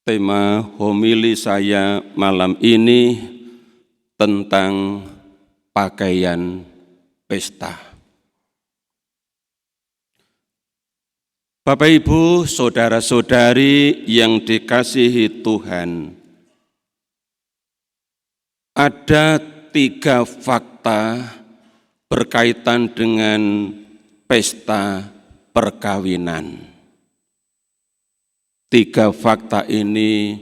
Tema homili saya malam ini tentang pakaian pesta. Bapak Ibu, saudara-saudari yang dikasihi Tuhan, ada 3 fakta berkaitan dengan pesta perkawinan. 3 fakta ini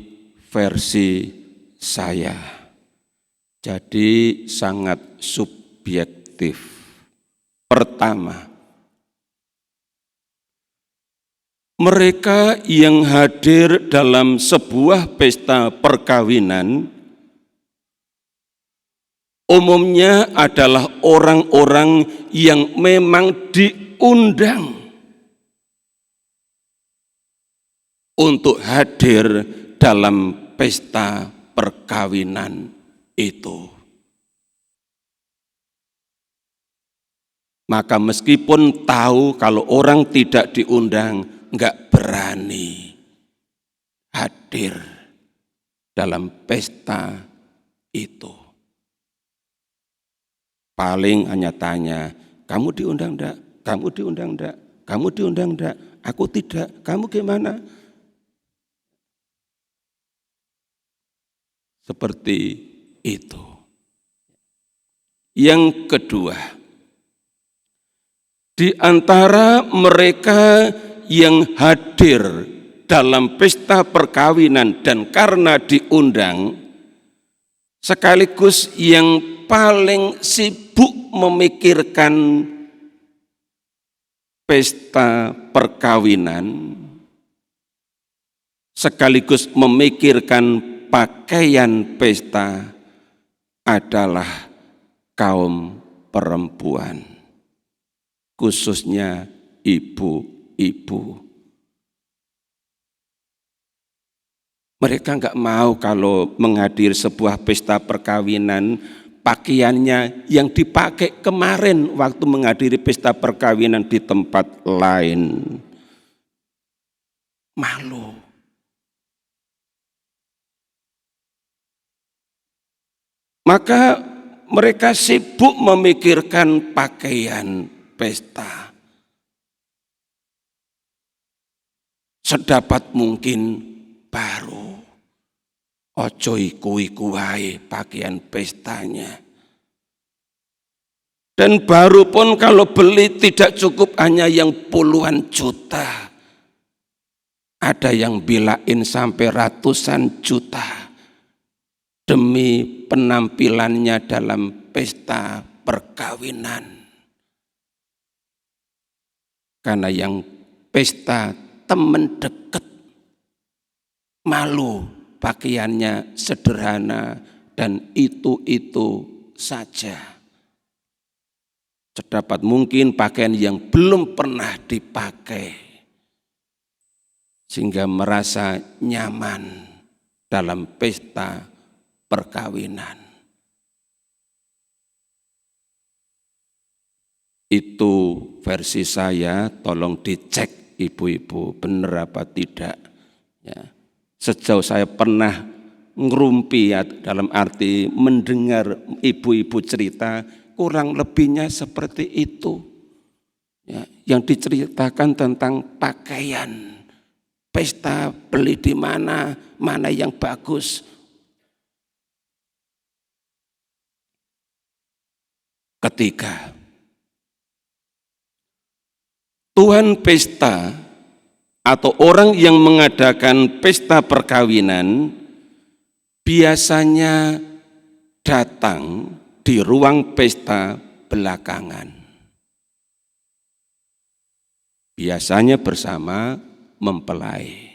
versi saya, jadi sangat subjektif. Pertama, mereka yang hadir dalam sebuah pesta perkawinan umumnya adalah orang-orang yang memang diundang untuk hadir dalam pesta perkawinan itu. Maka meskipun tahu kalau orang tidak diundang, enggak berani hadir dalam pesta itu. Paling hanya tanya, kamu diundang enggak? Kamu diundang enggak? Kamu diundang enggak? Aku tidak. Kamu gimana? Seperti itu. Yang kedua, di antara mereka yang hadir dalam pesta perkawinan dan karena diundang, sekaligus yang paling sibuk memikirkan pesta perkawinan, sekaligus memikirkan pakaian pesta adalah kaum perempuan, khususnya ibu-ibu. Mereka enggak mau kalau menghadiri sebuah pesta perkawinan, pakaiannya yang dipakai kemarin waktu menghadiri pesta perkawinan di tempat lain. Malu. Maka mereka sibuk memikirkan pakaian pesta. Sedapat mungkin baru. Ojo iku-iku wae pakaian pestanya. Dan baru pun kalau beli tidak cukup hanya yang puluhan juta. Ada yang bilain sampai ratusan juta. Demi penampilannya dalam pesta perkawinan. Karena yang pesta temen deket, malu pakaiannya sederhana dan itu saja. Sedapat mungkin pakaian yang belum pernah dipakai, sehingga merasa nyaman dalam pesta perkawinan. Itu versi saya, tolong dicek ibu-ibu benar apa tidak. Ya. Sejauh saya pernah ngerumpi, ya, dalam arti mendengar ibu-ibu cerita, kurang lebihnya seperti itu. Ya, yang diceritakan tentang pakaian pesta, beli di mana, mana yang bagus. Ketiga, tuan pesta atau orang yang mengadakan pesta perkawinan biasanya datang di ruang pesta belakangan. Biasanya bersama mempelai.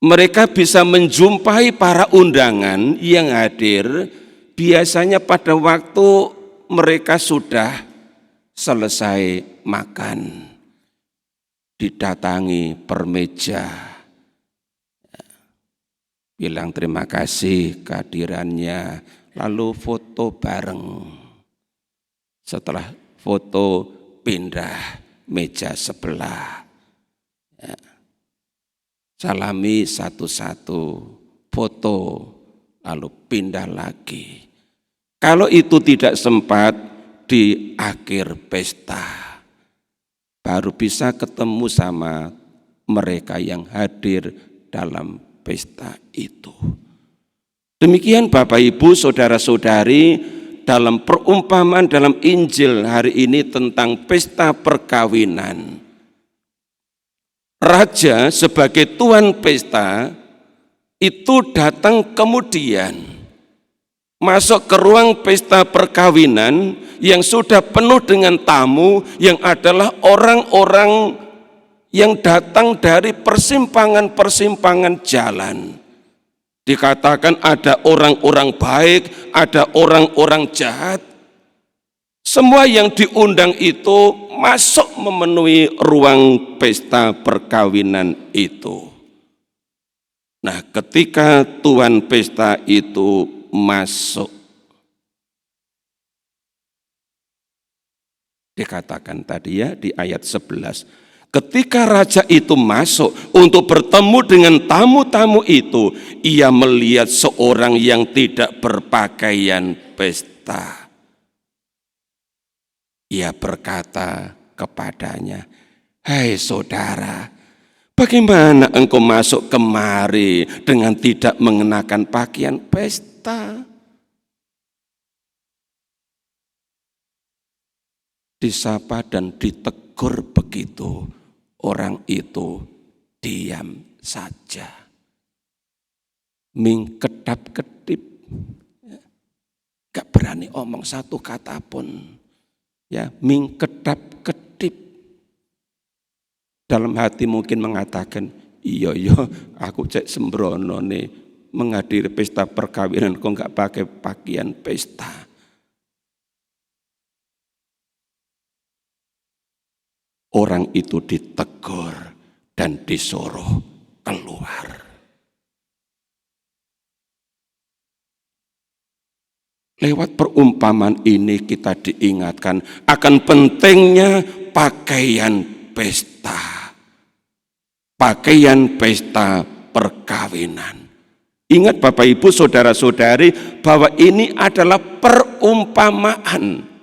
Mereka bisa menjumpai para undangan yang hadir biasanya pada waktu mereka sudah selesai makan, didatangi permeja, bilang terima kasih kehadirannya, lalu foto bareng. Setelah foto pindah meja sebelah. salami satu-satu, foto, lalu pindah lagi. Kalau itu tidak sempat, di akhir pesta baru bisa ketemu sama mereka yang hadir dalam pesta itu. Demikian Bapak Ibu, saudara-saudari, dalam perumpamaan dalam Injil hari ini tentang pesta perkawinan. Raja sebagai tuan pesta itu datang kemudian masuk ke ruang pesta perkawinan yang sudah penuh dengan tamu yang adalah orang-orang yang datang dari persimpangan-persimpangan jalan. Dikatakan ada orang-orang baik, ada orang-orang jahat. Semua yang diundang itu masuk memenuhi ruang pesta perkawinan itu. Nah, ketika tuan pesta itu masuk, dikatakan tadi ya di ayat 11, ketika raja itu masuk untuk bertemu dengan tamu-tamu itu, ia melihat seorang yang tidak berpakaian pesta. Ia berkata kepadanya, "Hai saudara, bagaimana engkau masuk kemari dengan tidak mengenakan pakaian pesta?" Disapa dan ditegur begitu, orang itu diam saja, mingkedap-kedip, gak berani omong satu kata pun, ya, mingkedap-kedip. Dalam hati mungkin mengatakan, iya aku cek sembrono nih menghadiri pesta perkawinan kok gak pakai pakaian pesta. Orang itu ditegur dan disuruh keluar. Lewat perumpamaan ini kita diingatkan akan pentingnya pakaian pesta. Pakaian pesta perkawinan. Ingat Bapak Ibu saudara-saudari bahwa ini adalah perumpamaan.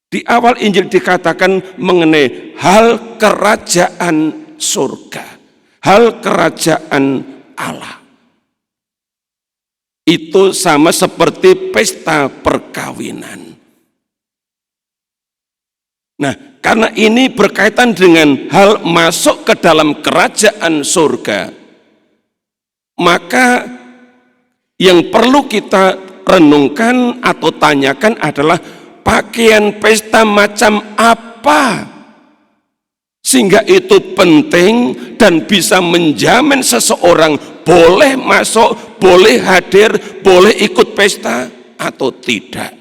Di awal Injil dikatakan mengenai hal kerajaan surga, hal kerajaan Allah. Itu sama seperti pesta perkawinan. Nah, karena ini berkaitan dengan hal masuk ke dalam kerajaan surga, maka yang perlu kita renungkan atau tanyakan adalah pakaian pesta macam apa sehingga itu penting dan bisa menjamin seseorang boleh masuk, boleh hadir, boleh ikut pesta atau tidak.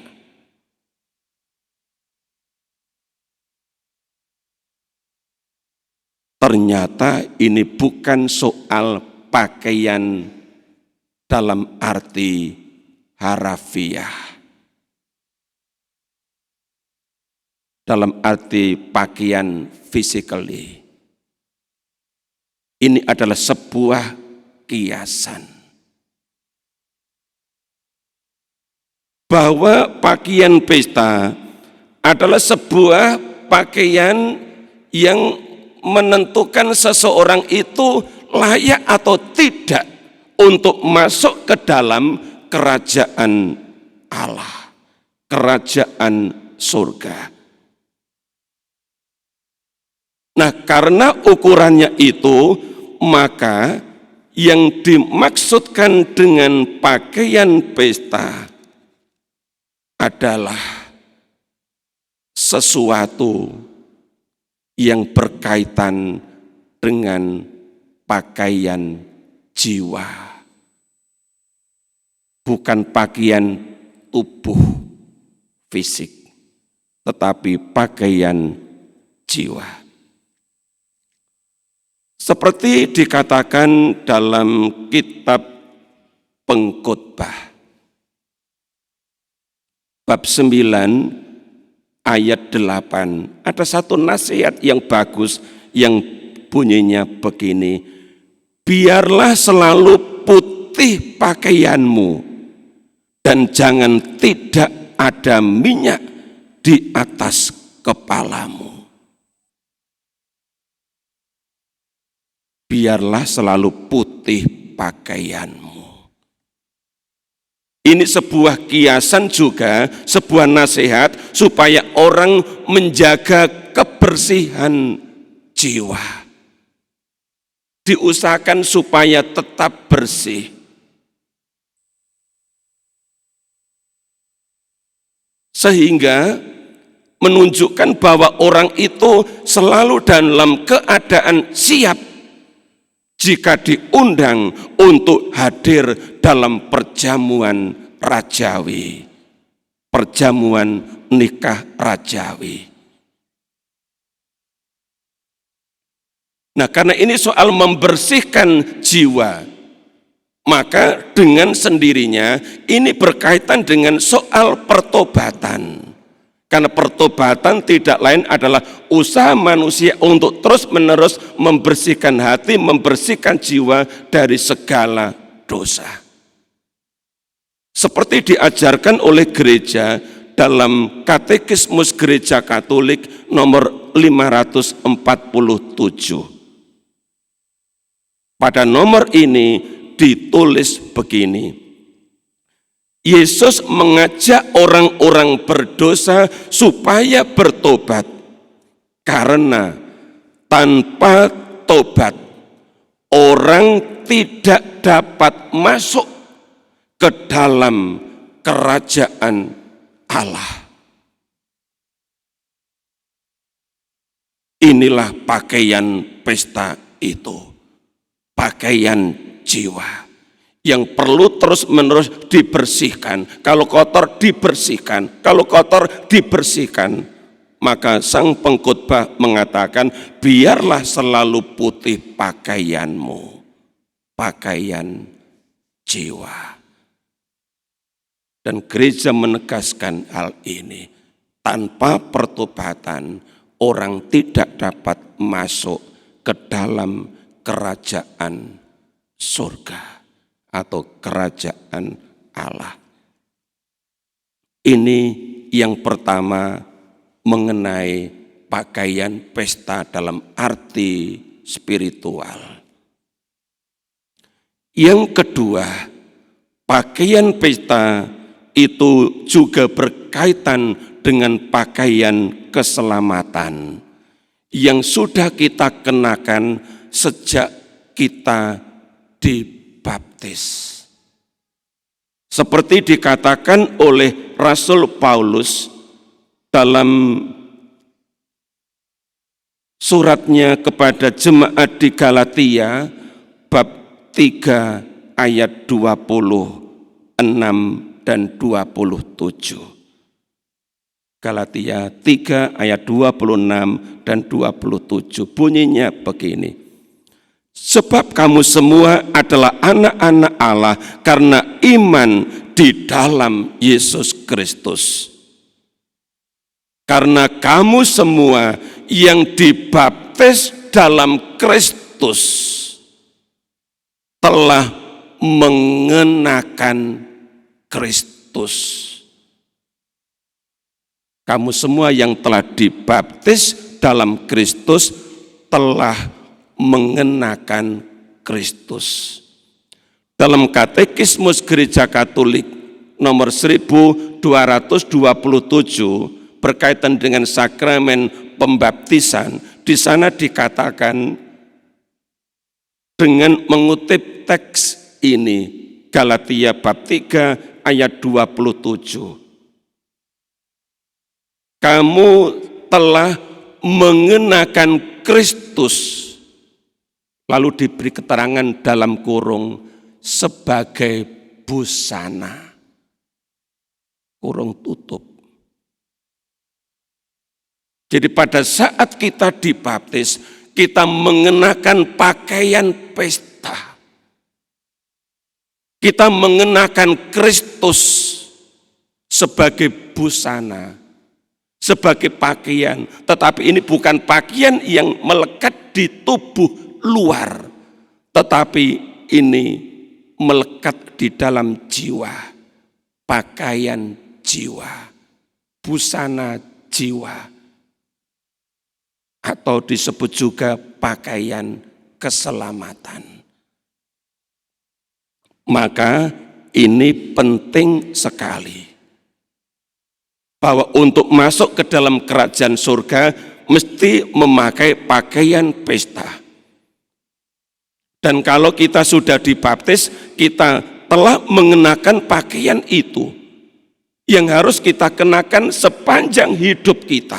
Ternyata ini bukan soal pakaian dalam arti harafiah, dalam arti pakaian physically. Ini adalah sebuah kiasan. Bahwa pakaian pesta adalah sebuah pakaian yang menentukan seseorang itu layak atau tidak untuk masuk ke dalam kerajaan Allah, kerajaan surga. Nah, karena ukurannya itu, maka yang dimaksudkan dengan pakaian pesta adalah sesuatu yang berkaitan dengan pakaian jiwa, bukan pakaian tubuh fisik, tetapi pakaian jiwa. Seperti dikatakan dalam kitab Pengkhotbah bab 9 ayat 8, ada satu nasihat yang bagus yang bunyinya begini: biarlah selalu putih pakaianmu, dan jangan tidak ada minyak di atas kepalamu. Biarlah selalu putih pakaianmu. Ini sebuah kiasan juga, sebuah nasihat supaya orang menjaga kebersihan jiwa. Diusahakan supaya tetap bersih. Sehingga menunjukkan bahwa orang itu selalu dalam keadaan siap jika diundang untuk hadir dalam perjamuan rajawi, perjamuan nikah rajawi. Nah, karena ini soal membersihkan jiwa, maka dengan sendirinya ini berkaitan dengan soal pertobatan. Karena pertobatan tidak lain adalah usaha manusia untuk terus-menerus membersihkan hati, membersihkan jiwa dari segala dosa. Seperti diajarkan oleh gereja dalam Katekismus Gereja Katolik nomor 547. Pada nomor ini ditulis begini: Yesus mengajak orang-orang berdosa supaya bertobat, karena tanpa tobat orang tidak dapat masuk ke dalam kerajaan Allah. Inilah pakaian pesta itu, pakaian jiwa yang perlu terus-menerus dibersihkan. Kalau kotor dibersihkan, kalau kotor dibersihkan. Maka sang pengkhotbah mengatakan, biarlah selalu putih pakaianmu, pakaian jiwa. Dan gereja menegaskan hal ini. Tanpa pertobatan, orang tidak dapat masuk ke dalam kerajaan surga atau kerajaan Allah. Ini yang pertama mengenai pakaian pesta dalam arti spiritual. Yang kedua, pakaian pesta itu juga berkaitan dengan pakaian keselamatan yang sudah kita kenakan sejak kita dibaptis. Seperti dikatakan oleh Rasul Paulus dalam suratnya kepada jemaat di Galatia bab 3 ayat 26 dan 27. Galatia 3 ayat 26 dan 27 bunyinya begini: sebab kamu semua adalah anak-anak Allah karena iman di dalam Yesus Kristus. Karena kamu semua yang dibaptis dalam Kristus telah mengenakan Kristus. Kamu semua yang telah dibaptis dalam Kristus telah mengenakan Kristus. Dalam Katekismus Gereja Katolik nomor 1227 berkaitan dengan sakramen pembaptisan, di sana dikatakan dengan mengutip teks ini, Galatia bab 3 ayat 27. Kamu telah mengenakan Kristus. Lalu diberi keterangan dalam kurung sebagai busana. Kurung tutup. Jadi pada saat kita dibaptis, kita mengenakan pakaian pesta. Kita mengenakan Kristus sebagai busana, sebagai pakaian. Tetapi ini bukan pakaian yang melekat di tubuh luar, tetapi ini melekat di dalam jiwa, pakaian jiwa, busana jiwa, atau disebut juga pakaian keselamatan. Maka ini penting sekali, bahwa untuk masuk ke dalam kerajaan surga mesti memakai pakaian pesta. Dan kalau kita sudah dibaptis, kita telah mengenakan pakaian itu yang harus kita kenakan sepanjang hidup kita.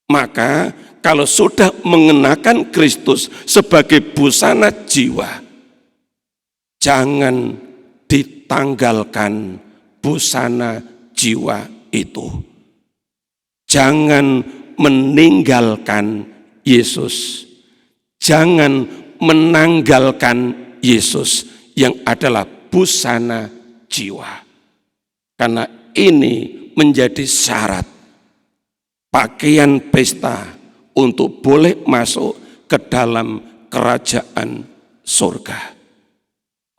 Maka kalau sudah mengenakan Kristus sebagai busana jiwa, jangan ditanggalkan busana jiwa itu. Jangan meninggalkan Yesus. Jangan menanggalkan Yesus yang adalah busana jiwa. Karena ini menjadi syarat pakaian pesta untuk boleh masuk ke dalam kerajaan surga.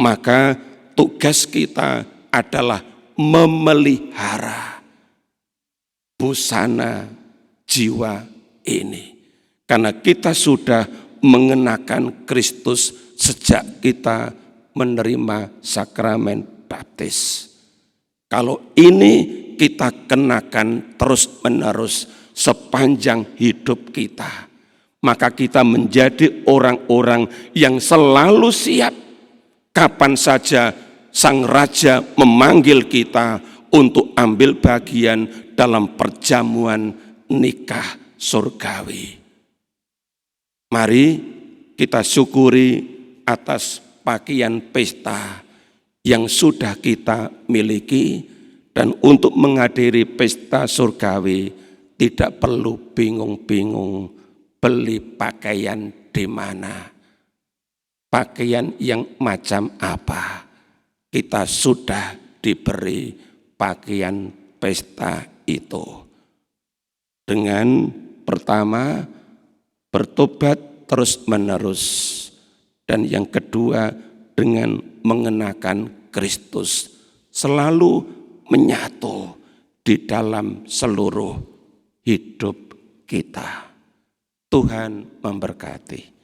Maka tugas kita adalah memelihara busana jiwa ini. Karena kita sudah mengenakan Kristus sejak kita menerima sakramen baptis. Kalau ini kita kenakan terus-menerus sepanjang hidup kita, maka kita menjadi orang-orang yang selalu siap kapan saja Sang Raja memanggil kita untuk ambil bagian dalam perjamuan nikah surgawi. Mari kita syukuri atas pakaian pesta yang sudah kita miliki, dan untuk menghadiri pesta surgawi tidak perlu bingung-bingung beli pakaian di mana, pakaian yang macam apa. Kita sudah diberi pakaian pesta itu. Dengan pertama, bertobat terus-menerus. Dan yang kedua, dengan mengenakan Kristus. Selalu menyatu di dalam seluruh hidup kita. Tuhan memberkati.